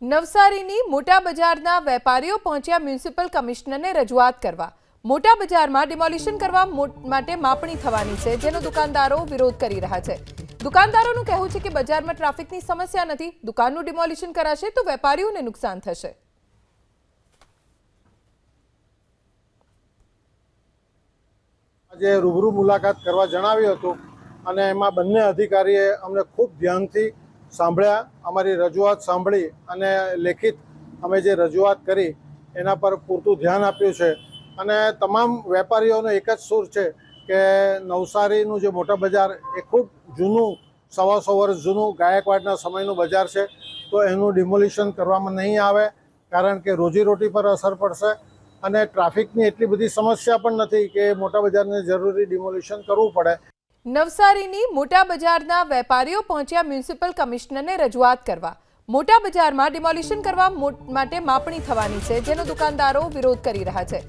નવસારીની મોટા બજારના વેપારીઓ પહોંચ્યા મ્યુનિસિપલ કમિશનરને રજૂઆત કરવા। મોટા બજારમાં ડિમોલિશન કરવા માટે માપણી થવાની છે, જેનો દુકાનદારો વિરોધ કરી રહ્યા છે। દુકાનદારોનું કહેવું છે કે બજારમાં ટ્રાફિકની સમસ્યા નથી, દુકાનનું ડિમોલિશન કરાશે તો વેપારીઓને નુકસાન થશે। આજે રૂબરૂ મુલાકાત કરવા જણાવ્યું હતું અને એમાં બંને અધિકારીએ અમને ખૂબ ધ્યાનથી સાંભળ્યા, અમારી રજૂઆત સાંભળી અને લેખિત અમે જે રજૂઆત કરી એના પર પૂરતું ધ્યાન આપ્યું છે। અને તમામ વેપારીઓનો એક જ સૂર છે કે નવસારીનું જે મોટા બજાર એ ખૂબ જૂનું, 100 વર્ષ જૂનું ગાયકવાડના સમયનું બજાર છે, તો એનું ડિમોલિશન કરવામાં નહીં આવે, કારણ કે રોજીરોટી પર અસર પડશે અને ટ્રાફિકની એટલી બધી સમસ્યા પણ નથી કે મોટા બજારને જરૂરી ડિમોલિશન કરવું પડે। નવસારીની મોટા બજારના વેપારીઓ પહોંચ્યા મ્યુનિસિપલ કમિશનરને રજૂઆત કરવા। મોટા બજારમાં ડિમોલિશન કરવા માટે માપણી થવાની છે, જેનો દુકાનદારો વિરોધ કરી રહ્યા છે।